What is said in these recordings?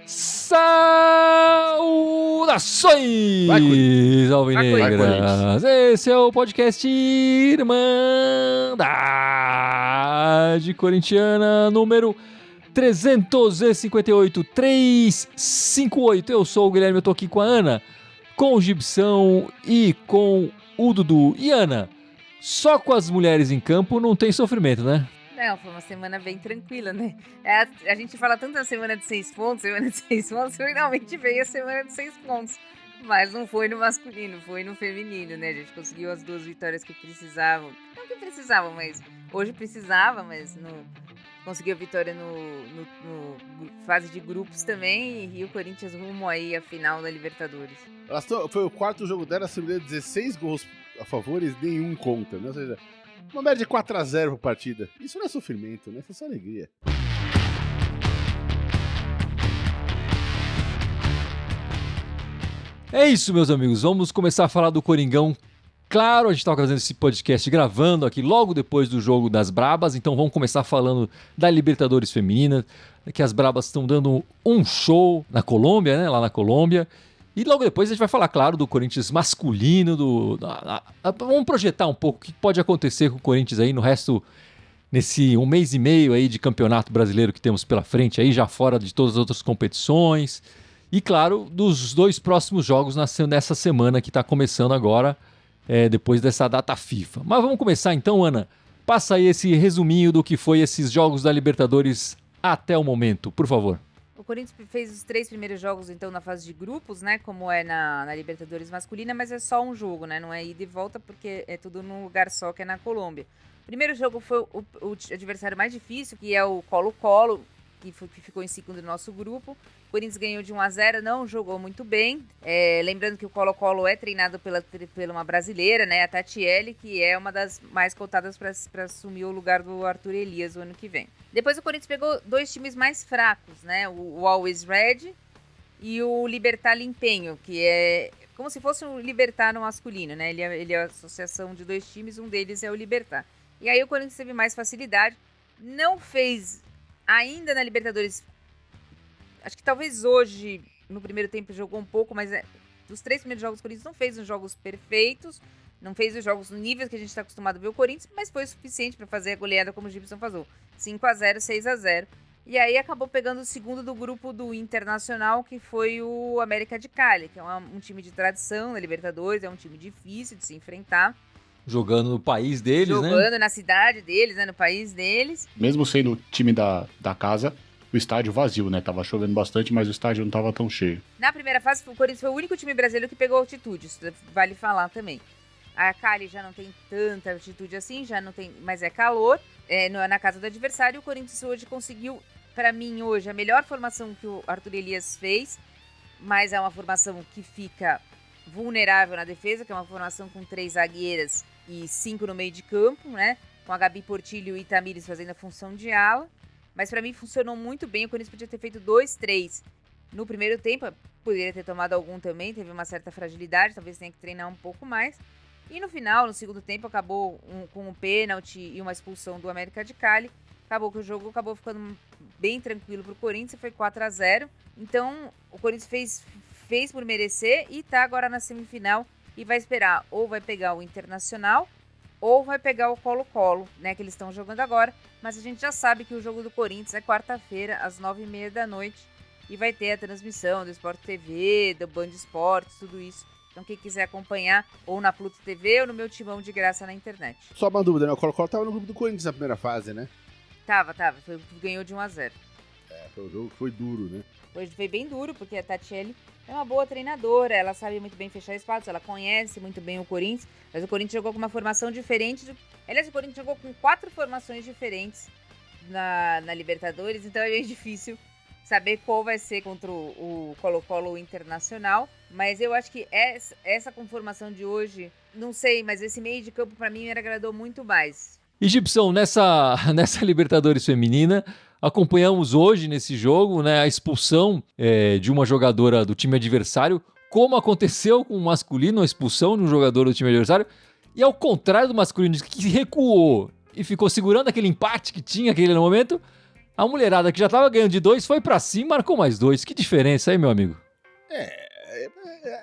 Saudações, alvinegras! Esse é o podcast Irmandade Corintiana número 358. Eu sou o Guilherme, eu tô aqui com a Ana, com o Gibson e com o Dudu. E Ana, só com as mulheres em campo não tem sofrimento, né? Não, foi uma semana bem tranquila, né? A gente fala tanto da semana de 6 pontos, finalmente veio a semana de 6 pontos. Mas não foi no masculino, foi no feminino, né? A gente conseguiu as 2 vitórias que precisavam. Não que precisavam, mas hoje precisava, mas conseguiu a vitória no fase de grupos também. E o Corinthians rumo aí à final da Libertadores. Foi o 4º jogo dela, se me deu 16 gols a favor e nenhum contra, né? Ou seja, uma média de 4-0 por partida. Isso não é sofrimento, né? Isso é só alegria. É isso, meus amigos. Vamos começar a falar do Coringão. Claro, a gente estava fazendo esse podcast gravando aqui logo depois do jogo das Brabas. Então vamos começar falando da Libertadores Feminina, que as Brabas estão dando um show na Colômbia, né? Lá na Colômbia. E logo depois a gente vai falar, claro, do Corinthians masculino. Vamos projetar um pouco o que pode acontecer com o Corinthians aí no resto, nesse 1 mês e meio aí de campeonato brasileiro que temos pela frente aí, já fora de todas as outras competições. E, claro, dos 2 próximos jogos nessa semana que está começando agora, depois dessa data FIFA. Mas vamos começar então, Ana. Passa aí esse resuminho do que foi esses jogos da Libertadores até o momento, por favor. O Corinthians fez os 3 primeiros jogos, então, na fase de grupos, né? Como é na Libertadores masculina, mas é só um jogo, né? Não é ida e volta, porque é tudo num lugar só, que é na Colômbia. O primeiro jogo foi o adversário mais difícil, que é o Colo-Colo, que ficou em segundo do nosso grupo. O Corinthians ganhou de 1-0, não jogou muito bem. Lembrando que o Colo-Colo é treinado pela uma brasileira, né? A Tatiele, que é uma das mais cotadas para assumir o lugar do Arthur Elias o ano que vem. Depois o Corinthians pegou 2 times mais fracos, né? O Always Red e o Libertad Empenho, que é como se fosse um Libertad no masculino, né? Ele é a associação de 2 times, um deles é o Libertad. E aí o Corinthians teve mais facilidade, não fez ainda na Libertadores, acho que talvez hoje, no primeiro tempo, jogou um pouco, mas dos 3 primeiros jogos do Corinthians não fez os jogos perfeitos, não fez os jogos no nível que a gente está acostumado a ver o Corinthians, mas foi o suficiente para fazer a goleada como o Gibson fazia, 5-0, 6-0. E aí acabou pegando o segundo do grupo do Internacional, que foi o América de Cali, que é um time de tradição na Libertadores, é um time difícil de se enfrentar. Jogando no país deles, né? Jogando na cidade deles, né? No país deles. Mesmo sendo o time da casa, o estádio vazio, né? Tava chovendo bastante, mas o estádio não tava tão cheio. Na primeira fase, o Corinthians foi o único time brasileiro que pegou altitude, isso vale falar também. A Cali já não tem tanta altitude assim, já não tem, mas é calor, na casa do adversário. O Corinthians hoje conseguiu, para mim, hoje, a melhor formação que o Arthur Elias fez, mas é uma formação que fica vulnerável na defesa, que é uma formação com 3 zagueiras e 5 no meio de campo, né? Com a Gabi Portillo e Itamires fazendo a função de ala. Mas para mim funcionou muito bem. O Corinthians podia ter feito 2-3 no primeiro tempo. Poderia ter tomado algum também. Teve uma certa fragilidade. Talvez tenha que treinar um pouco mais. E no final, no segundo tempo, acabou com um pênalti e uma expulsão do América de Cali. Acabou que o jogo acabou ficando bem tranquilo pro Corinthians. E foi 4-0. Então, o Corinthians fez por merecer e tá agora na semifinal. E vai esperar, ou vai pegar o Internacional, ou vai pegar o Colo-Colo, né, que eles estão jogando agora. Mas a gente já sabe que o jogo do Corinthians é quarta-feira, às 9h30 da noite. E vai ter a transmissão do Sport TV, do Band Esportes, tudo isso. Então quem quiser acompanhar, ou na Pluto TV, ou no meu timão de graça na internet. Só uma dúvida, né? O Colo-Colo tava no grupo do Corinthians na primeira fase, né? Tava. Ganhou de 1-0. Foi um jogo que foi duro, né? Hoje foi bem duro, porque a Tatiele é uma boa treinadora, ela sabe muito bem fechar espaços, ela conhece muito bem o Corinthians, mas o Corinthians jogou com uma formação diferente. Aliás, o Corinthians jogou com 4 formações diferentes na Libertadores, então é bem difícil saber qual vai ser contra o Colo-Colo Internacional, mas eu acho que essa conformação de hoje, não sei, mas esse meio de campo para mim me agradou muito mais. E Gibson, nessa Libertadores feminina, acompanhamos hoje nesse jogo, né, a expulsão de uma jogadora do time adversário, como aconteceu com o masculino, a expulsão de um jogador do time adversário, E ao contrário do masculino, que recuou e ficou segurando aquele empate que tinha aquele momento, a mulherada que já tava ganhando de 2 foi pra cima e marcou mais 2. Que diferença aí, meu amigo?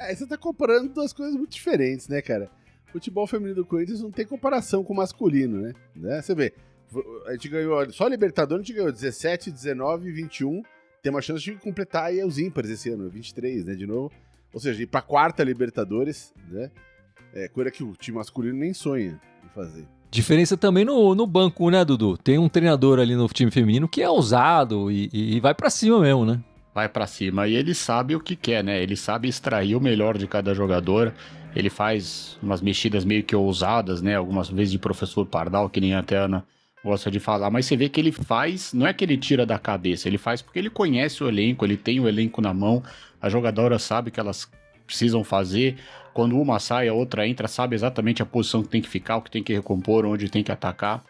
Aí você tá comparando duas coisas muito diferentes, né, cara? Futebol feminino do Corinthians não tem comparação com o masculino, né? Você vê, a gente ganhou, só a Libertadores a gente ganhou 17, 19 e 21. Tem uma chance de completar aí os ímpares esse ano, 23, né, de novo. Ou seja, ir pra quarta Libertadores, né? Coisa que o time masculino nem sonha em fazer. Diferença também no banco, né, Dudu? Tem um treinador ali no time feminino que é ousado e vai pra cima mesmo, né? Vai pra cima. E ele sabe o que quer, né? Ele sabe extrair o melhor de cada jogador. Ele faz umas mexidas meio que ousadas, né? Algumas vezes de professor Pardal, que nem até a Ana gosta de falar. Mas você vê que ele faz, não é que ele tira da cabeça, ele faz porque ele conhece o elenco, ele tem o elenco na mão. A jogadora sabe que elas precisam fazer. Quando uma sai, a outra entra, sabe exatamente a posição que tem que ficar, o que tem que recompor, onde tem que atacar.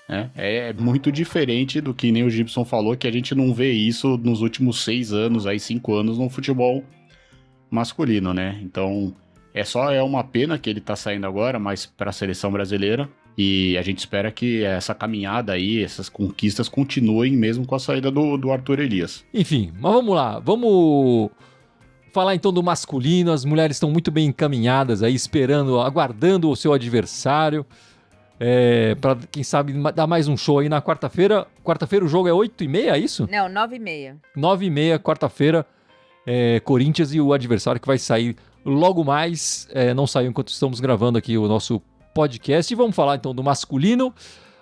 Né? É muito diferente do que nem o Gibson falou, que a gente não vê isso nos últimos 6 anos, aí 5 anos no futebol masculino, né? Então, é uma pena que ele tá saindo agora, mas para a seleção brasileira. E a gente espera que essa caminhada aí, essas conquistas continuem mesmo com a saída do Arthur Elias. Enfim, mas vamos lá, vamos falar então do masculino. As mulheres estão muito bem encaminhadas aí, esperando, aguardando o seu adversário. Para quem sabe dar mais um show aí na quarta-feira. Quarta-feira o jogo é 8h30, é isso? Não, 9h30. 9h30, quarta-feira, Corinthians e o adversário que vai sair logo mais. Não saiu enquanto estamos gravando aqui o nosso podcast. E vamos falar então do masculino.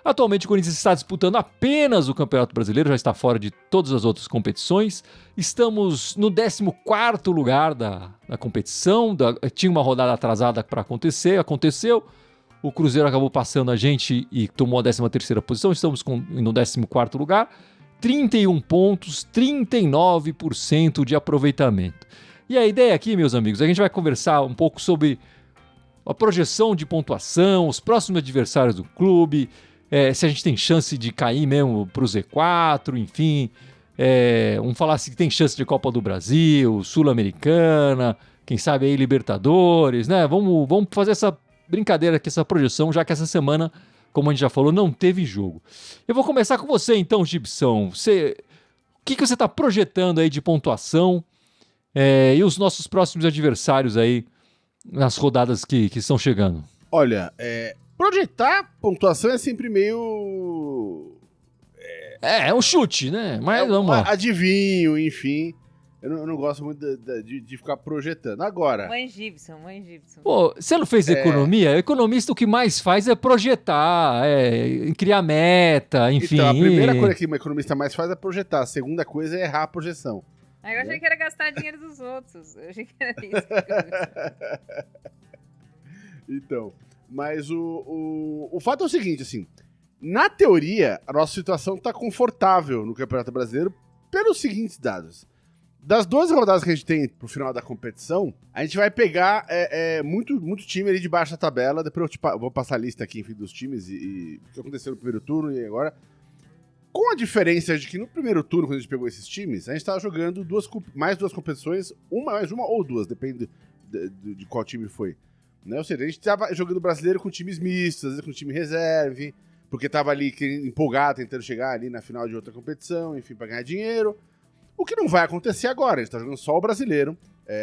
Atualmente o Corinthians está disputando apenas o Campeonato Brasileiro, já está fora de todas as outras competições. Estamos no 14º lugar da competição. Tinha uma rodada atrasada para acontecer, aconteceu. O Cruzeiro acabou passando a gente e tomou a 13ª posição. Estamos no 14º lugar. 31 pontos, 39% de aproveitamento. E a ideia aqui, meus amigos, a gente vai conversar um pouco sobre a projeção de pontuação, os próximos adversários do clube, se a gente tem chance de cair mesmo para o Z4, enfim. Vamos falar se tem chance de Copa do Brasil, Sul-Americana, quem sabe aí Libertadores, né? Vamos fazer essa brincadeira aqui, essa projeção, já que essa semana, como a gente já falou, não teve jogo. Eu vou começar com você então, Gibson. O que você está projetando aí de pontuação e os nossos próximos adversários aí nas rodadas que estão chegando? Olha, projetar pontuação é sempre meio... É um chute, né? Mas vamos lá. Adivinho, enfim. Eu não gosto muito de ficar projetando. Agora... Mãe Gibson. Pô, você não fez economia? Economista o que mais faz é projetar, criar meta, enfim. Então, a primeira coisa que uma economista mais faz é projetar. A segunda coisa é errar a projeção. Eu achei que era gastar dinheiro dos outros. Eu achei que era isso. Então, mas o fato é o seguinte, assim, na teoria, a nossa situação está confortável no Campeonato Brasileiro pelos seguintes dados. Das 12 rodadas que a gente tem pro final da competição, a gente vai pegar muito time ali de baixa tabela. Depois eu vou passar a lista aqui, enfim, dos times e o que aconteceu no primeiro turno e agora. Com a diferença de que no primeiro turno, quando a gente pegou esses times, a gente tava jogando mais duas competições, mais uma ou duas, depende de qual time foi. Né? Ou seja, a gente tava jogando brasileiro com times mistos, às vezes com time reserva, porque tava ali empolgado, tentando chegar ali na final de outra competição, enfim, pra ganhar dinheiro. O que não vai acontecer agora, a gente tá jogando só o brasileiro.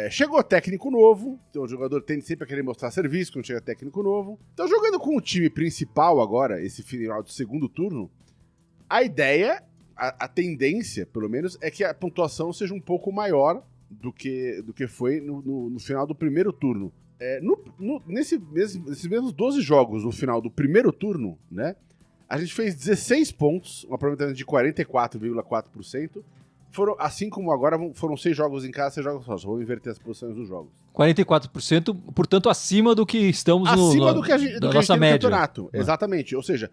Chegou técnico novo, então o jogador tende sempre a querer mostrar serviço quando chega técnico novo. Então, jogando com o time principal agora, esse final do segundo turno, a ideia, a tendência, pelo menos, é que a pontuação seja um pouco maior do que foi no final do primeiro turno. Nesses mesmos 12 jogos no final do primeiro turno, né, a gente fez 16 pontos, um aproveitamento de 44,4%. Assim como agora, foram 6 jogos em casa, 6 jogos só. Vamos inverter as posições dos jogos. 44%, portanto, acima do que estamos do que a gente tem no campeonato. É. Exatamente. Ou seja,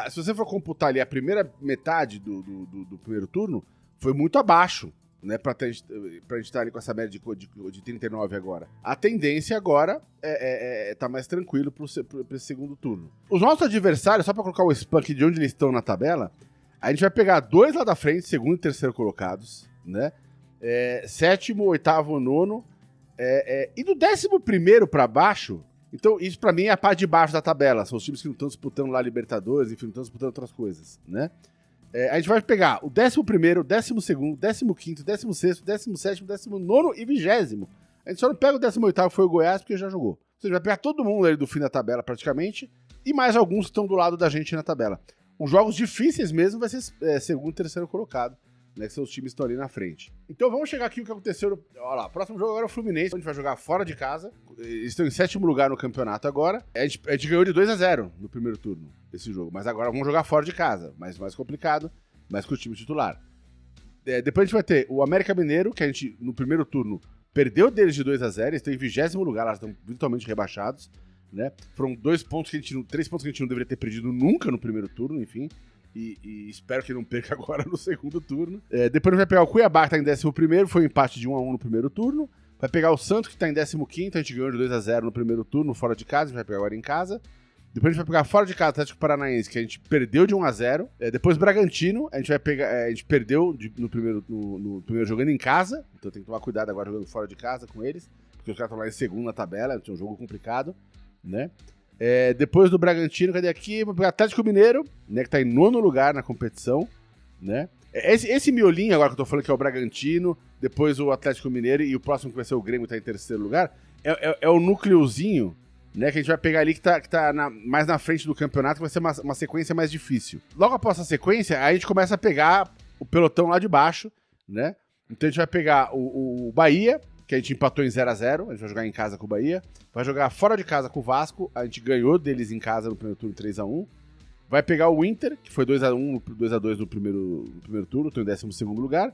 se você for computar ali a primeira metade do primeiro turno, foi muito abaixo, né? Pra gente estar ali com essa média de 39 agora. A tendência agora é tá mais tranquilo para esse segundo turno. Os nossos adversários, só para colocar o spam aqui de onde eles estão na tabela, a gente vai pegar 2 lá da frente, segundo e terceiro colocados, né? 7º, 8º, 9º. E do 11º para baixo, Então, isso pra mim é a parte de baixo da tabela. São os times que não estão disputando lá Libertadores, enfim, não estão disputando outras coisas, né? A gente vai pegar o 11º, 12º, 15º, 16º, 17º, 19º e 20º. A gente só não pega o 18º, que foi o Goiás, porque já jogou. Ou seja, vai pegar todo mundo ali do fim da tabela, praticamente, e mais alguns que estão do lado da gente na tabela. Os jogos difíceis mesmo vai ser segundo e terceiro colocado, né, que são os times que estão ali na frente. Então vamos chegar aqui o que aconteceu. Olha lá, próximo jogo agora é o Fluminense, a gente vai jogar fora de casa. Eles estão em 7º lugar no campeonato agora. A gente ganhou de 2-0 no primeiro turno, esse jogo. Mas agora vamos jogar fora de casa, mais complicado, mais com o time titular. Depois a gente vai ter o América Mineiro, que a gente, no primeiro turno, perdeu deles de 2-0, eles estão em 20º lugar, eles estão virtualmente rebaixados, né? Foram 3 pontos que a gente não deveria ter perdido nunca no primeiro turno, enfim. E espero que não perca agora no segundo turno. Depois a gente vai pegar o Cuiabá, que tá em 11º, foi um empate de 1-1 no primeiro turno. Vai pegar o Santos, que tá em 15º, a gente ganhou de 2-0 no primeiro turno, fora de casa, a gente vai pegar agora em casa. Depois a gente vai pegar fora de casa o Atlético Paranaense, que a gente perdeu de 1-0. Depois o Bragantino, a gente vai pegar. A gente perdeu no primeiro jogando em casa. Então tem que tomar cuidado agora jogando fora de casa com eles. Porque os caras estão lá em segundo na tabela, é um jogo complicado, né? Depois do Bragantino, cadê aqui? Vou pegar o Atlético Mineiro, né? Que tá em 9º lugar na competição, né? Esse miolinho agora que eu tô falando, que é o Bragantino, depois o Atlético Mineiro e o próximo que vai ser o Grêmio, que tá em 3º lugar, é o núcleozinho, né, que a gente vai pegar ali que tá mais na frente do campeonato, que vai ser uma sequência mais difícil. Logo após essa sequência, aí a gente começa a pegar o pelotão lá de baixo, né? Então a gente vai pegar o Bahia, que a gente empatou em 0-0, a gente vai jogar em casa com o Bahia, vai jogar fora de casa com o Vasco, a gente ganhou deles em casa no primeiro turno 3-1, vai pegar o Inter, que foi 2-1, 2-2 no primeiro turno, tô em 12º lugar,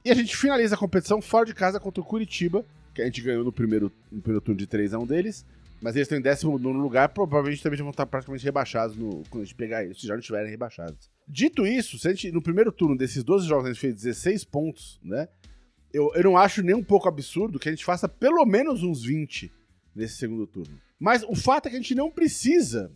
e a gente finaliza a competição fora de casa contra o Curitiba, que a gente ganhou no primeiro turno de 3-1 deles, mas eles estão em 19º lugar, provavelmente também vão estar praticamente rebaixados quando a gente pegar eles, se já não estiverem rebaixados. Dito isso, se a gente, no primeiro turno desses 12 jogos a gente fez 16 pontos, né? Eu não acho nem um pouco absurdo que a gente faça pelo menos uns 20 nesse segundo turno. Mas o fato é que a gente não precisa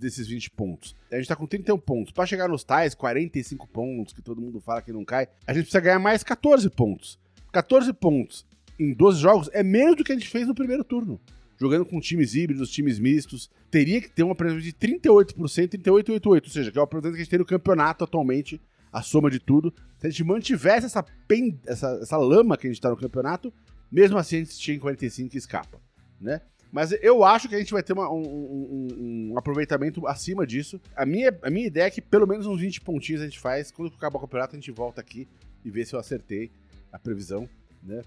desses 20 pontos. A gente tá com 31 pontos. Pra chegar nos tais 45 pontos, que todo mundo fala que não cai, a gente precisa ganhar mais 14 pontos. 14 pontos em 12 jogos é menos do que a gente fez no primeiro turno. Jogando com times híbridos, times mistos, teria que ter uma presença de 38%, 38,88%, ou seja, que é a presença que a gente tem no campeonato atualmente, a soma de tudo. Se a gente mantivesse essa lama que a gente tá no campeonato, mesmo assim a gente tinha em 45 e escapa, né? Mas eu acho que a gente vai ter um aproveitamento acima disso. A minha ideia é que pelo menos uns 20 pontinhos a gente faz. Quando acabar o campeonato, a gente volta aqui e vê se eu acertei a previsão, né?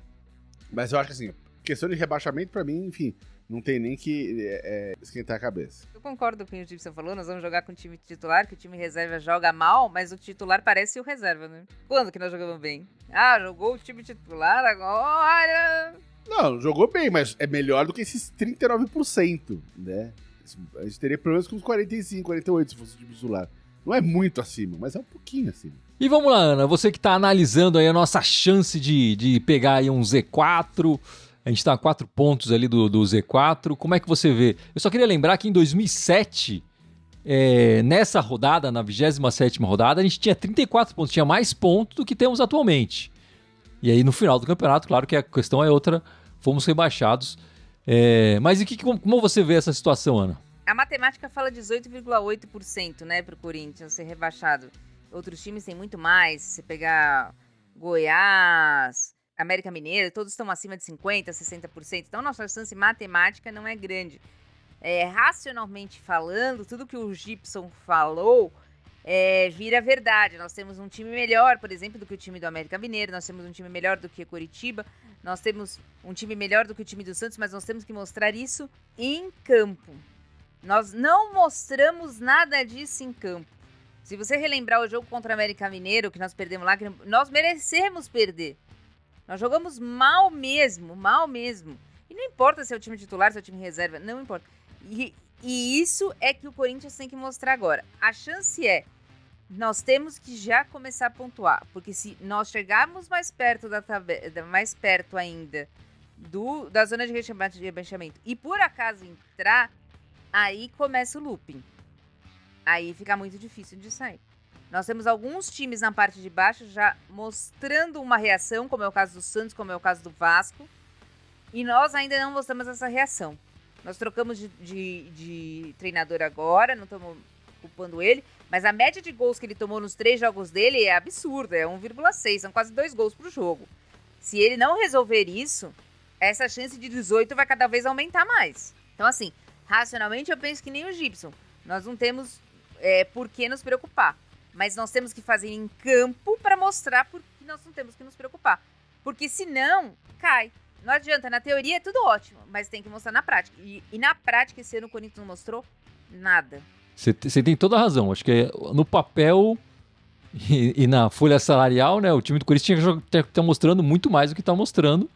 Mas eu acho que assim, questão de rebaixamento, pra mim, enfim, não tem nem que esquentar a cabeça. Eu concordo com o que você falou, nós vamos jogar com o time titular, que o time reserva joga mal, mas o titular parece o reserva, né? Quando que nós jogamos bem? Jogou o time titular agora... Não, jogou bem, mas é melhor do que esses 39%, né? A gente teria pelo menos com uns 45, 48 se fosse o time titular. Não é muito acima, mas é um pouquinho acima. E vamos lá, Ana, você que tá analisando aí a nossa chance de pegar aí um Z4... A gente está a 4 pontos ali do Z4. Como é que você vê? Eu só queria lembrar que em 2007, nessa rodada, na 27ª rodada, a gente tinha 34 pontos. Tinha mais pontos do que temos atualmente. E aí, no final do campeonato, claro que a questão é outra. Fomos rebaixados. Mas como você vê essa situação, Ana? A matemática fala 18,8%, né, para o Corinthians ser rebaixado. Outros times têm muito mais. Se você pegar Goiás... América Mineiro, todos estão acima de 50%, 60%. Então, nossa chance matemática não é grande. Racionalmente falando, tudo que o Gibson falou vira verdade. Nós temos um time melhor, por exemplo, do que o time do América Mineiro. Nós temos um time melhor do que Curitiba. Nós temos um time melhor do que o time do Santos, mas nós temos que mostrar isso em campo. Nós não mostramos nada disso em campo. Se você relembrar o jogo contra o América Mineiro, que nós perdemos lá, que nós merecemos perder. Nós jogamos mal mesmo. E não importa se é o time titular, se é o time reserva, não importa. E isso é que o Corinthians tem que mostrar agora. A chance nós temos que já começar a pontuar. Porque se nós chegarmos mais perto mais perto ainda da zona de rebaixamento e por acaso entrar, aí começa o looping. Aí fica muito difícil de sair. Nós temos alguns times na parte de baixo já mostrando uma reação, como é o caso do Santos, como é o caso do Vasco. E nós ainda não mostramos essa reação. Nós trocamos de treinador agora, não estamos culpando ele, mas a média de gols que ele tomou nos 3 jogos dele é absurda, é 1,6, são quase 2 gols por jogo. Se ele não resolver isso, essa chance de 18 vai cada vez aumentar mais. Então, assim, racionalmente eu penso que nem o Gibson. Nós não temos por que nos preocupar, mas nós temos que fazer em campo para mostrar por que nós não temos que nos preocupar. Porque senão, cai. Não adianta, na teoria é tudo ótimo, mas tem que mostrar na prática. E na prática, esse ano o Corinthians não mostrou nada. Você tem toda a razão. Acho que no papel e na folha salarial, né, o time do Corinthians tinha que estar mostrando muito mais do que está mostrando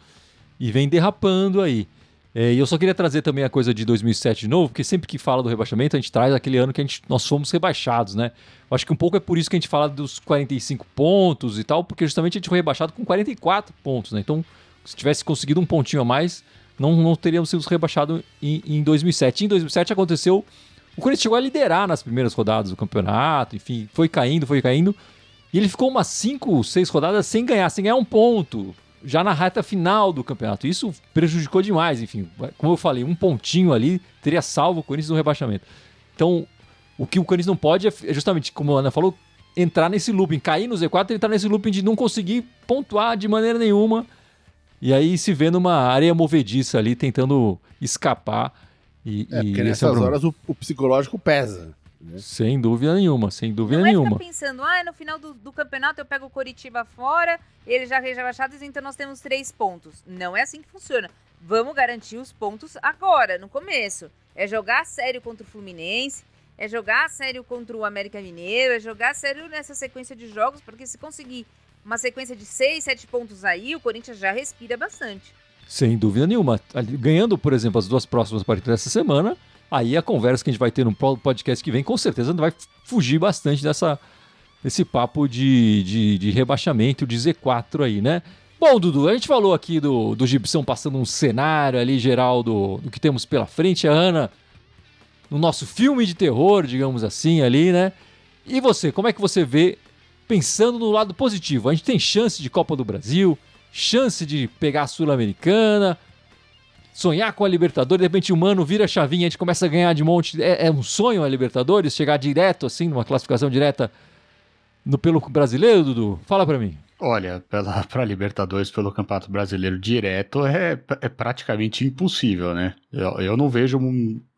e vem derrapando aí. E eu só queria trazer também a coisa de 2007 de novo, porque sempre que fala do rebaixamento, a gente traz aquele ano que nós fomos rebaixados, né? Eu acho que um pouco é por isso que a gente fala dos 45 pontos e tal, porque justamente a gente foi rebaixado com 44 pontos, né? Então, se tivesse conseguido um pontinho a mais, não teríamos sido rebaixados em 2007. Em 2007 aconteceu, o Corinthians chegou a liderar nas primeiras rodadas do campeonato, enfim, foi caindo, e ele ficou umas 5, 6 rodadas sem ganhar um ponto, já na reta final do campeonato. Isso prejudicou demais, enfim, como eu falei, um pontinho ali teria salvo o Corinthians no rebaixamento. Então, o que o Corinthians não pode é justamente, como a Ana falou, entrar nesse looping, cair no Z4 e entrar nesse looping de não conseguir pontuar de maneira nenhuma. E aí se vê numa areia movediça ali, tentando escapar. Porque nessas horas o psicológico pesa. Né? Sem dúvida nenhuma, sem dúvida não nenhuma. Não é ficar pensando, no final do campeonato eu pego o Coritiba fora, ele já rebaixado, então nós temos 3 pontos. Não é assim que funciona. Vamos garantir os pontos agora, no começo. É jogar a sério contra o Fluminense, é jogar a sério contra o América Mineiro, é jogar a sério nessa sequência de jogos, porque se conseguir uma sequência de 6, 7 pontos aí, o Corinthians já respira bastante. Sem dúvida nenhuma. Ganhando, por exemplo, as 2 próximas partidas dessa semana, aí a conversa que a gente vai ter no podcast que vem, com certeza vai fugir bastante desse papo de rebaixamento, de Z4 aí, né? Bom, Dudu, a gente falou aqui do Gibson passando um cenário ali geral do que temos pela frente. A Ana, no nosso filme de terror, digamos assim, ali, né? E você, como é que você vê, pensando no lado positivo? A gente tem chance de Copa do Brasil, chance de pegar a Sul-Americana, sonhar com a Libertadores, de repente o Mano vira a chavinha, a gente começa a ganhar de monte. É um sonho a Libertadores, chegar direto, assim, numa classificação direta pelo brasileiro, Dudu? Fala pra mim. Olha, pra Libertadores, pelo Campeonato Brasileiro direto, é praticamente impossível, né? Eu não vejo,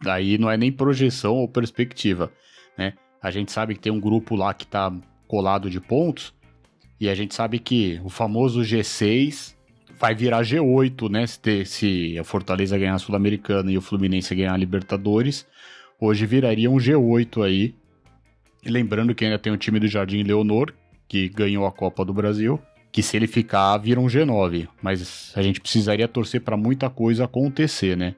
aí não é nem projeção ou perspectiva, né? A gente sabe que tem um grupo lá que tá colado de pontos, e a gente sabe que o famoso G6 vai virar G8, né? Se a Fortaleza ganhar a Sul-Americana e o Fluminense ganhar a Libertadores, hoje viraria um G8 aí. E lembrando que ainda tem o time do Jardim Leonor, que ganhou a Copa do Brasil, que se ele ficar, vira um G9. Mas a gente precisaria torcer para muita coisa acontecer, né?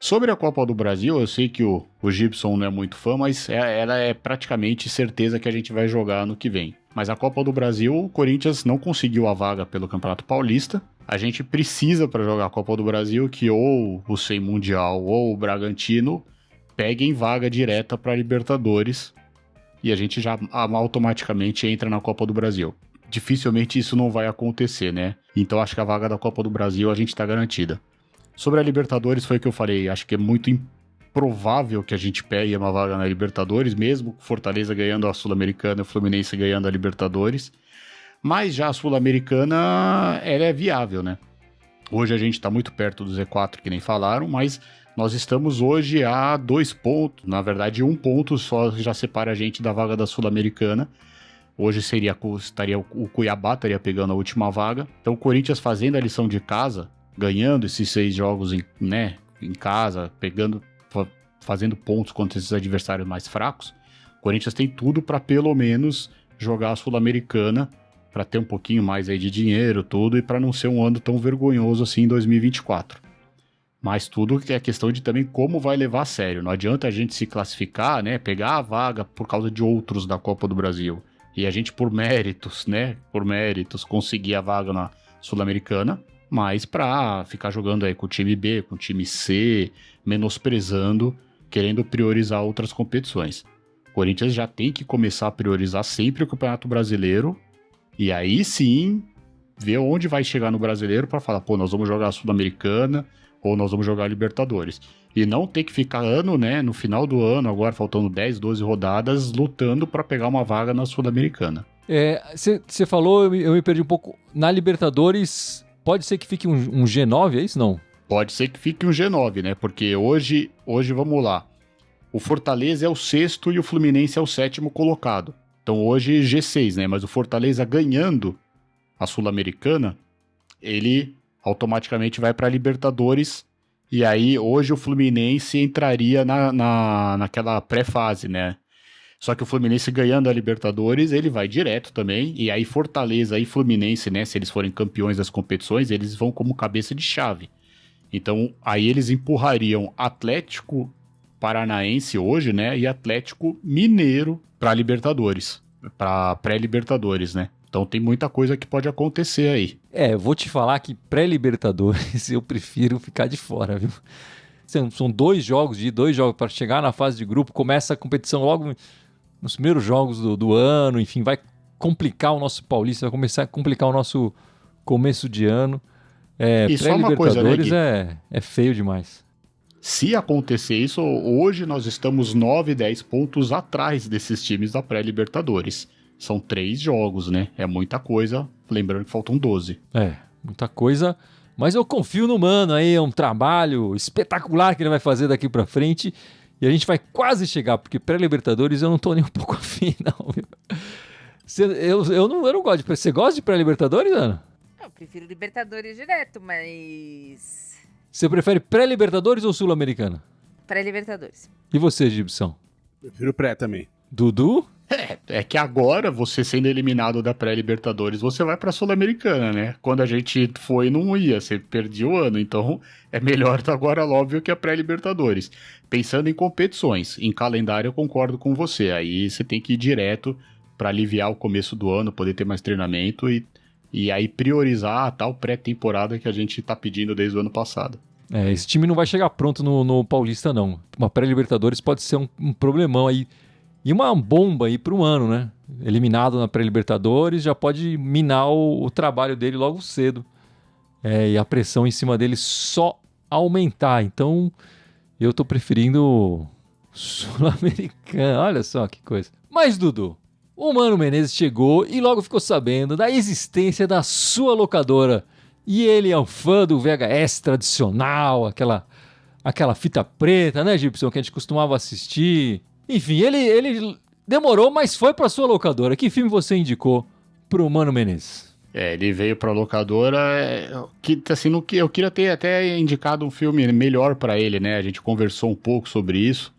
Sobre a Copa do Brasil, eu sei que o Gibson não é muito fã, mas ela é praticamente certeza que a gente vai jogar ano que vem. Mas a Copa do Brasil, o Corinthians não conseguiu a vaga pelo Campeonato Paulista. A gente precisa, para jogar a Copa do Brasil, que ou o Sem Mundial ou o Bragantino peguem vaga direta para a Libertadores, e a gente já automaticamente entra na Copa do Brasil. Dificilmente isso não vai acontecer, né? Então acho que a vaga da Copa do Brasil a gente está garantida. Sobre a Libertadores foi o que eu falei, acho que é muito improvável que a gente pegue uma vaga na Libertadores, mesmo Fortaleza ganhando a Sul-Americana e o Fluminense ganhando a Libertadores. Mas já a Sul-Americana, ela é viável, né? Hoje a gente está muito perto do Z4, que nem falaram, mas nós estamos hoje a 2 pontos, na verdade 1 ponto só já separa a gente da vaga da Sul-Americana. Hoje o Cuiabá estaria pegando a última vaga. Então o Corinthians fazendo a lição de casa, ganhando esses 6 jogos em casa, fazendo pontos contra esses adversários mais fracos, o Corinthians tem tudo para pelo menos jogar a Sul-Americana, para ter um pouquinho mais aí de dinheiro, tudo, e para não ser um ano tão vergonhoso assim em 2024. Mas tudo é questão de também como vai levar a sério. Não adianta a gente se classificar, né, pegar a vaga por causa de outros da Copa do Brasil, e a gente por méritos conseguir a vaga na Sul-Americana, mas para ficar jogando aí com o time B, com o time C, menosprezando, querendo priorizar outras competições. O Corinthians já tem que começar a priorizar sempre o Campeonato Brasileiro, e aí sim ver onde vai chegar no Brasileiro para falar, nós vamos jogar a Sul-Americana ou nós vamos jogar a Libertadores. e não ter que ficar ano, né, no final do ano, agora faltando 10, 12 rodadas, lutando para pegar uma vaga na Sul-Americana. Você falou, eu me perdi um pouco. Na Libertadores, pode ser que fique um G9, é isso? Não? Pode ser que fique um G9, né? Porque hoje vamos lá. O Fortaleza é o 6º e o Fluminense é o 7º colocado. Então hoje G6, né? Mas o Fortaleza ganhando a Sul-Americana, ele automaticamente vai para a Libertadores. E aí hoje o Fluminense entraria naquela pré-fase, né? Só que o Fluminense ganhando a Libertadores, ele vai direto também. E aí Fortaleza e Fluminense, né? Se eles forem campeões das competições, eles vão como cabeça de chave. Então aí eles empurrariam Atlético Paranaense hoje, né? E Atlético Mineiro para Libertadores, para pré-Libertadores, né? Então tem muita coisa que pode acontecer aí. Eu vou te falar que pré-Libertadores eu prefiro ficar de fora, viu? São 2 jogos para chegar na fase de grupo, começa a competição logo nos primeiros jogos do ano, enfim, vai complicar o nosso Paulista, vai começar a complicar o nosso começo de ano. E só uma coisa, né, Pré-Libertadores é feio demais. Se acontecer isso, hoje nós estamos 9, 10 pontos atrás desses times da pré-Libertadores. São 3 jogos, né? É muita coisa, lembrando que faltam 12. Muita coisa, mas eu confio no Mano aí, é um trabalho espetacular que ele vai fazer daqui pra frente e a gente vai quase chegar, porque pré-Libertadores eu não tô nem um pouco afim, não, viu? Eu não gosto de... Você gosta de pré-Libertadores, Ana? Eu prefiro Libertadores direto, mas... Você prefere pré-Libertadores ou Sul-Americana? Pré-Libertadores. E você, Gibson? Prefiro pré também. Dudu? É que agora, você sendo eliminado da pré-Libertadores, você vai pra Sul-Americana, né? Quando a gente foi, não ia, você perdia o ano. Então, é melhor agora, óbvio, que a pré-Libertadores. Pensando em competições, em calendário, eu concordo com você. Aí você tem que ir direto pra aliviar o começo do ano, poder ter mais treinamento e aí priorizar a tal pré-temporada que a gente tá pedindo desde o ano passado. Esse time não vai chegar pronto no Paulista, não. Uma pré-Libertadores pode ser um problemão aí. E uma bomba aí para um ano, né? Eliminado na pré-Libertadores, já pode minar o trabalho dele logo cedo. E a pressão em cima dele só aumentar. Então, eu tô preferindo Sul-Americana. Olha só que coisa. Mas, Dudu, o Mano Menezes chegou e logo ficou sabendo da existência da sua locadora. E ele é um fã do VHS tradicional, aquela fita preta, né, Gibson, que a gente costumava assistir. Enfim, ele demorou, mas foi pra sua locadora. Que filme você indicou pro Mano Menezes? Ele veio pra locadora, eu queria ter até indicado um filme melhor pra ele, né? A gente conversou um pouco sobre isso,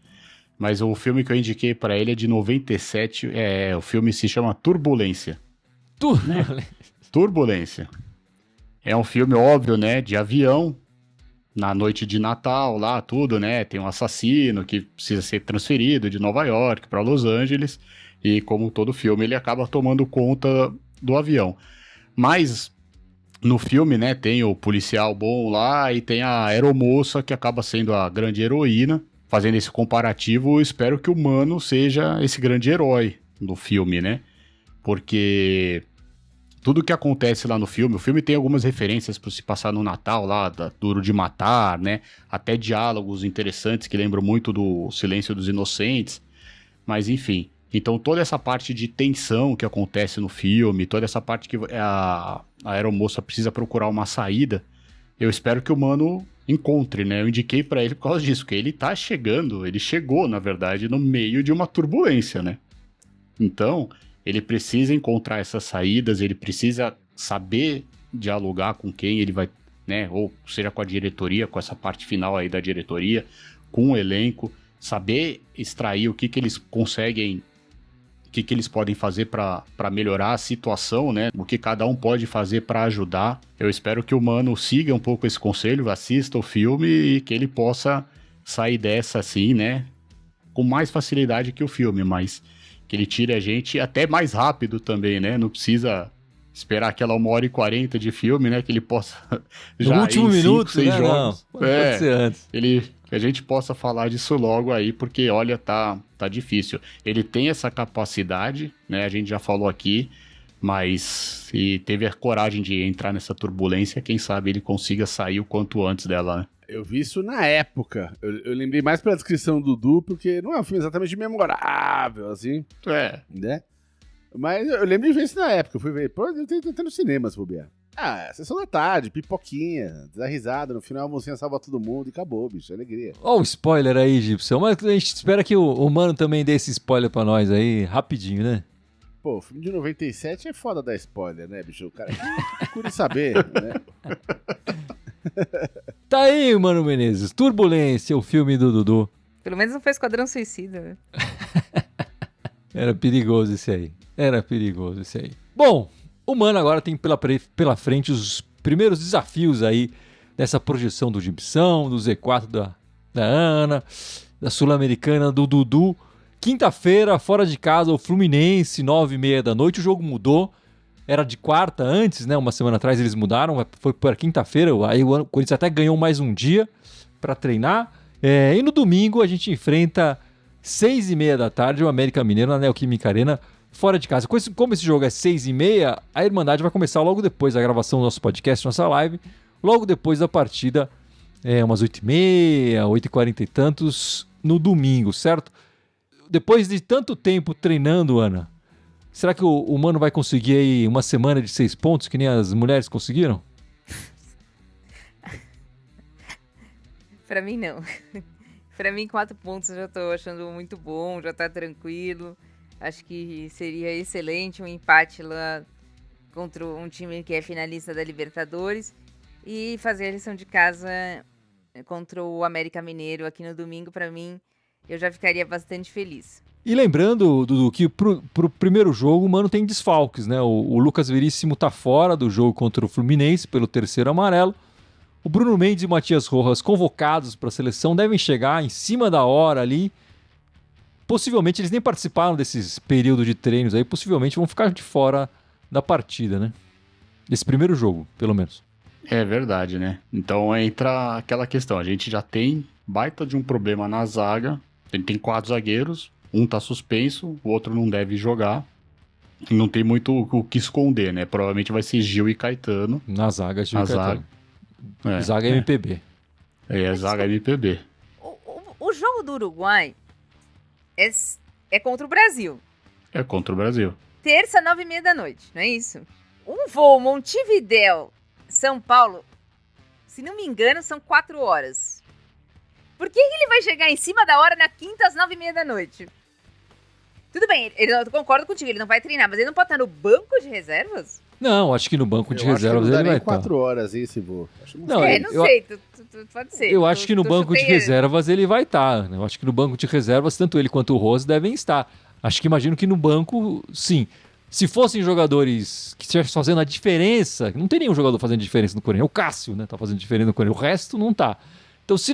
mas o filme que eu indiquei pra ele é de 97, o filme se chama Turbulência. Turbulência. É um filme óbvio, né? De avião. Na noite de Natal, lá, tudo, né? Tem um assassino que precisa ser transferido de Nova York para Los Angeles. E como todo filme, ele acaba tomando conta do avião. Mas no filme, né, tem o policial bom lá e tem a aeromoça que acaba sendo a grande heroína. Fazendo esse comparativo, eu espero que o Mano seja esse grande herói do filme, né? Porque... tudo que acontece lá no filme, o filme tem algumas referências para se passar no Natal lá, da Duro de Matar, né? Até diálogos interessantes que lembram muito do Silêncio dos Inocentes. Mas enfim, então toda essa parte de tensão que acontece no filme, toda essa parte que a aeromoça precisa procurar uma saída, eu espero que o Mano encontre, né? Eu indiquei para ele por causa disso, que ele tá chegando, ele chegou, na verdade, no meio de uma turbulência, né? Então... ele precisa encontrar essas saídas, ele precisa saber dialogar com quem ele vai, né? Ou seja, com a diretoria, com essa parte final aí da diretoria, com o elenco, saber extrair o que eles conseguem, o que eles podem fazer para melhorar a situação, né? O que cada um pode fazer para ajudar. Eu espero que o Mano siga um pouco esse conselho, assista o filme e que ele possa sair dessa assim, né? Com mais facilidade que o filme, mas... que ele tire a gente até mais rápido também, né? Não precisa esperar aquela 1h40 de filme, né? Que ele possa já no último minuto, 5, 6 né? jogos. Não, pode ser antes. Que a gente possa falar disso logo aí, porque olha, tá difícil. Ele tem essa capacidade, né? A gente já falou aqui, mas se teve a coragem de entrar nessa turbulência, quem sabe ele consiga sair o quanto antes dela, né? Eu vi isso na época. Eu lembrei mais pela descrição do Dudu, porque não é um filme exatamente memorável, assim, né? Mas eu lembro de ver isso na época. Eu fui ver, pô, eu tentei no cinema, se bobear. Sessão da tarde, pipoquinha, dar risada, no final a mocinha salva todo mundo e acabou, bicho, alegria. Ó o spoiler aí, Gibson, mas a gente espera que o Mano também dê esse spoiler pra nós aí, rapidinho, né? Pô, filme de 97 é foda dar spoiler, né, bicho? O cara procura saber, né? Tá aí, Mano Menezes, Turbulência, o filme do Dudu. Pelo menos não foi Esquadrão Suicida, né? Era perigoso esse aí. Bom, o Mano agora tem pela frente os primeiros desafios aí dessa projeção do Gibson, do Z4 da Ana, da Sul-Americana do Dudu. Quinta-feira, fora de casa, o Fluminense, 9h30 da noite. O jogo mudou. Era de quarta antes, né? Uma semana atrás eles mudaram. Foi para quinta-feira. Aí o Corinthians até ganhou mais um dia para treinar. E no domingo a gente enfrenta 6h30 da tarde o América Mineiro na Neoquímica Arena, fora de casa. Como esse jogo é 6h30, a Irmandade vai começar logo depois da gravação do nosso podcast, nossa live. Logo depois da partida, umas 8h30, 8h40 e tantos, no domingo, certo? Depois de tanto tempo treinando, Ana, será que o Mano vai conseguir aí uma semana de 6 pontos, que nem as mulheres conseguiram? Pra mim, não. Pra mim, 4 pontos eu já tô achando muito bom, já tá tranquilo. Acho que seria excelente um empate lá contra um time que é finalista da Libertadores e fazer a lição de casa contra o América Mineiro aqui no domingo, pra mim, eu já ficaria bastante feliz. E lembrando, Dudu, que pro primeiro jogo o Mano tem desfalques, né? O Lucas Veríssimo tá fora do jogo contra o Fluminense pelo terceiro amarelo. O Bruno Mendes e o Matias Rojas, convocados para a seleção, devem chegar em cima da hora ali. Possivelmente, eles nem participaram desses períodos de treinos aí, possivelmente vão ficar de fora da partida, né? Desse primeiro jogo, pelo menos. É verdade, né? Então entra aquela questão, a gente já tem baita de um problema na zaga, a gente tem 4 zagueiros, um tá suspenso, o outro não deve jogar, e não tem muito o que esconder, né? Provavelmente vai ser Gil e Caetano. Na zaga, Gil e Caetano. Zaga MPB. Zaga MPB. O jogo do Uruguai é contra o Brasil. É contra o Brasil. Terça, 9h30 da noite, não é isso? Um voo Montevidéu, São Paulo, se não me engano, são 4 horas. Por que ele vai chegar em cima da hora na quinta às 9h30 da noite? Tudo bem, eu concordo contigo, ele não vai treinar, mas ele não pode estar no banco de reservas? Não, acho que no banco de reservas ele vai estar. 4 horas esse voo. Não sei, pode ser. Eu acho que no banco de reservas ele vai estar. Eu acho que no banco de reservas, tanto ele quanto o Rose devem estar. Acho que imagino que no banco, sim. Se fossem jogadores que estivessem fazendo a diferença, não tem nenhum jogador fazendo diferença no Corinthians. O Cássio, né, tá fazendo diferença no Corinthians. O resto não tá. Então, se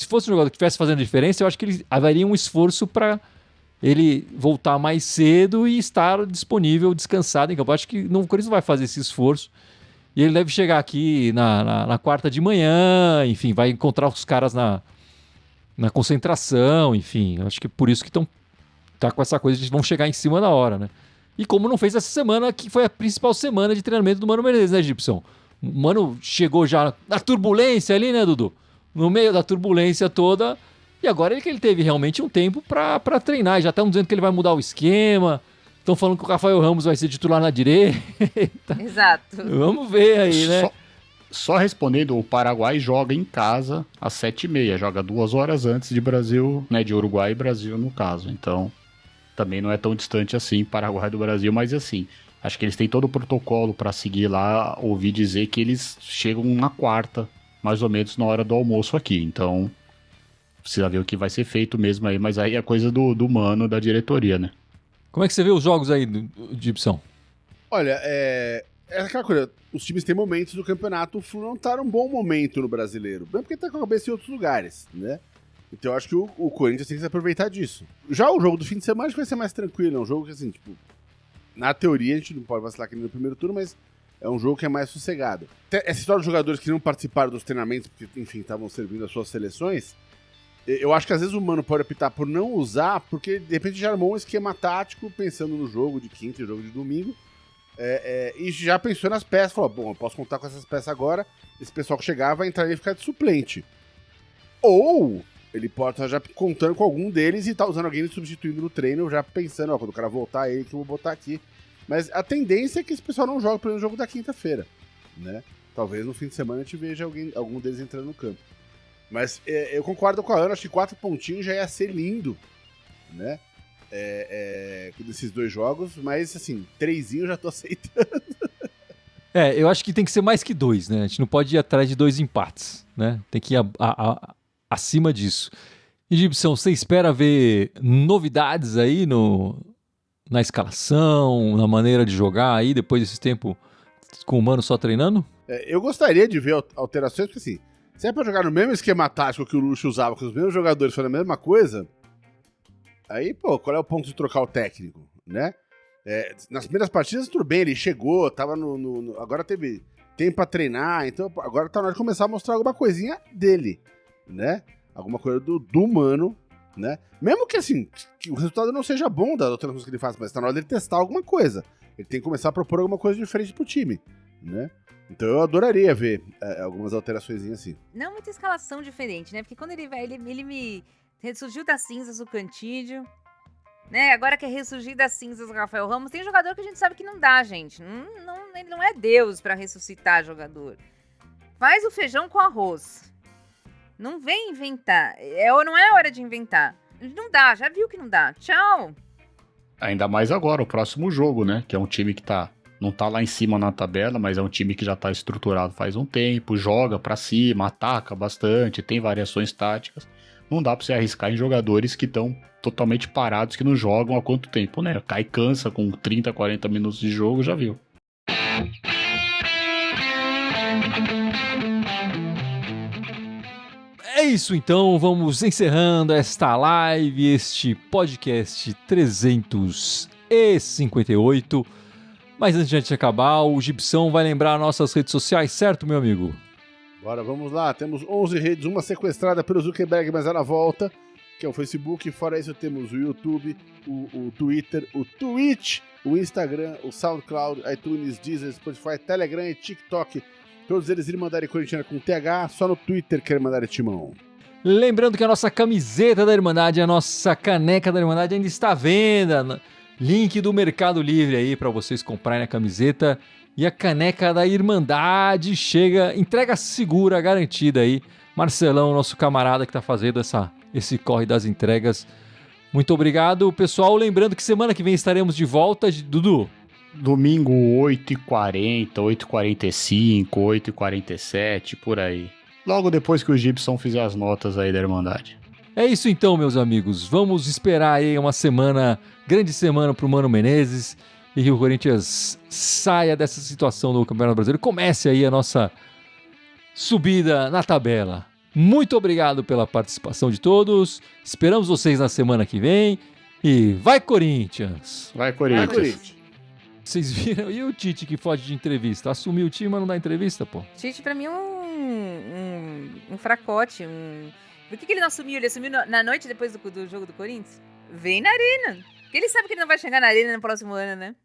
fosse um jogador que estivesse fazendo diferença, eu acho que ele haveria um esforço para ele voltar mais cedo e estar disponível, descansado em campo. Eu acho que o Corinthians não vai fazer esse esforço. E ele deve chegar aqui na quarta de manhã, enfim, vai encontrar os caras na concentração, enfim. Eu acho que por isso que tá com essa coisa de vão chegar em cima da hora, né? E como não fez essa semana, que foi a principal semana de treinamento do Mano Menezes, né, Gibson? O Mano chegou já na turbulência ali, né, Dudu? No meio da turbulência toda. E agora que ele teve realmente um tempo pra treinar. Já estão dizendo que ele vai mudar o esquema. Estão falando que o Rafael Ramos vai ser titular na direita. Exato. Vamos ver aí, né? Só respondendo, o Paraguai joga em casa às 7h30. Joga 2 horas antes de Brasil, né? De Uruguai e Brasil, no caso. Então, também não é tão distante assim, Paraguai do Brasil. Mas assim, acho que eles têm todo o protocolo para seguir lá. Ouvi dizer que eles chegam na quarta, mais ou menos na hora do almoço aqui. Então, precisa ver o que vai ser feito mesmo aí. Mas aí é coisa do Mano, da diretoria, né? Como é que você vê os jogos aí, Gibson? Olha, é aquela coisa, os times têm momentos do campeonato, o Flu não tá num bom momento no brasileiro, mesmo porque tá com a cabeça em outros lugares, né? Então eu acho que o Corinthians tem que se aproveitar disso. Já o jogo do fim de semana acho que vai ser mais tranquilo, é um jogo que assim, tipo, na teoria a gente não pode vacilar aqui no primeiro turno, mas é um jogo que é mais sossegado. Essa história dos jogadores que não participaram dos treinamentos, porque, enfim, estavam servindo as suas seleções, eu acho que às vezes o Mano pode optar por não usar, porque de repente já armou um esquema tático pensando no jogo de quinta e jogo de domingo, E já pensou nas peças, falou, bom, eu posso contar com essas peças agora, esse pessoal que chegar vai entrar e ficar de suplente. Ou ele pode estar já contando com algum deles e tá usando alguém substituindo no treino, já pensando, ó, quando o cara voltar, ele que eu vou botar aqui. Mas a tendência é que esse pessoal não joga pelo jogo da quinta-feira, né? Talvez no fim de semana a gente veja algum deles entrando no campo. Mas eu concordo com a Ana, acho que 4 pontinhos já ia ser lindo, né? Desses 2 jogos, mas assim, 3 eu já tô aceitando. Eu acho que tem que ser mais que 2, né? A gente não pode ir atrás de 2 empates, né? Tem que ir acima disso. E, Gibson, você espera ver novidades aí na escalação, na maneira de jogar aí, depois desse tempo com o Mano só treinando? Eu gostaria de ver alterações, porque assim, se é pra jogar no mesmo esquema tático que o Lucho usava, com os mesmos jogadores fazendo a mesma coisa, aí, pô, qual é o ponto de trocar o técnico, né? Nas primeiras partidas, tudo bem, ele chegou, tava agora teve tempo pra treinar, então agora tá na hora de começar a mostrar alguma coisinha dele, né? Alguma coisa do Mano, né? Mesmo que, assim, que o resultado não seja bom das outras coisas que ele faz, mas tá na hora dele testar alguma coisa. Ele tem que começar a propor alguma coisa diferente pro time, né? Então eu adoraria ver algumas alterações assim. Não muita escalação diferente, né? Porque quando ele vai, ele me ressurgiu das cinzas o Cantídio, né? Agora quer ressurgir das cinzas o Rafael Ramos. Tem jogador que a gente sabe que não dá, gente. Ele não é Deus pra ressuscitar jogador. Faz o feijão com arroz. Não vem inventar. Não é hora de inventar. Não dá, já viu que não dá. Tchau. Ainda mais agora, o próximo jogo, né? Que é um time que não tá lá em cima na tabela, mas é um time que já tá estruturado faz um tempo, joga pra cima, ataca bastante, tem variações táticas. Não dá pra você arriscar em jogadores que estão totalmente parados, que não jogam há quanto tempo, né? Cai cansa com 30, 40 minutos de jogo, já viu. É isso então, vamos encerrando esta live, este podcast 358. Mas antes de a gente acabar, o Gibson vai lembrar nossas redes sociais, certo, meu amigo? Bora, vamos lá. Temos 11 redes, uma sequestrada pelo Zuckerberg, mas ela volta, que é o Facebook. Fora isso, temos o YouTube, o Twitter, o Twitch, o Instagram, o SoundCloud, iTunes, Deezer, Spotify, Telegram e TikTok. Todos eles Irmandade Corintiana com TH, só no Twitter que é Irmandade Timão. Lembrando que a nossa camiseta da Irmandade, a nossa caneca da Irmandade ainda está à venda. Link do Mercado Livre aí para vocês comprarem a camiseta. E a caneca da Irmandade chega, entrega segura, garantida aí. Marcelão, nosso camarada que está fazendo esse corre das entregas. Muito obrigado, pessoal. Lembrando que semana que vem estaremos de volta, Dudu. Domingo 8h40, 8h45, 8h47, por aí. Logo depois que o Gibson fizer as notas aí da Irmandade. É isso então, meus amigos. Vamos esperar aí uma grande semana pro Mano Menezes e que o Corinthians saia dessa situação do Campeonato Brasileiro. Comece aí a nossa subida na tabela. Muito obrigado pela participação de todos. Esperamos vocês na semana que vem. E vai, Corinthians! Vai, Corinthians! Vai, Corinthians! Vocês viram? E o Tite que foge de entrevista? Assumiu o time, mas não dá entrevista, pô. Tite, pra mim, é um fracote. Por que ele não assumiu? Ele assumiu na noite depois do jogo do Corinthians? Vem na arena. Porque ele sabe que ele não vai chegar na arena no próximo ano, né?